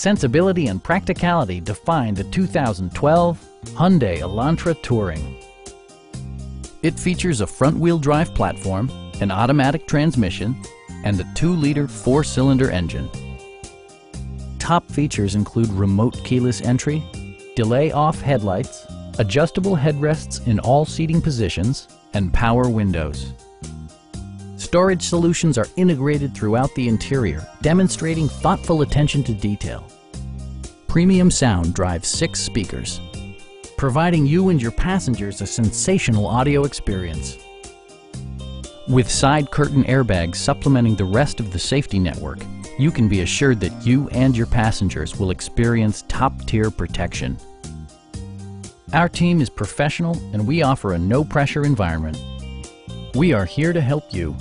Sensibility and practicality define the 2012 Hyundai Elantra Touring. It features a front-wheel drive platform, an automatic transmission, and a 2-liter 4-cylinder engine. Top features include remote keyless entry, delay-off headlights, adjustable headrests in all seating positions, and power windows. Storage solutions are integrated throughout the interior, demonstrating thoughtful attention to detail. Premium sound drives 6 speakers, providing you and your passengers a sensational audio experience. With side curtain airbags supplementing the rest of the safety network, you can be assured that you and your passengers will experience top-tier protection. Our team is professional and we offer a no-pressure environment. We are here to help you.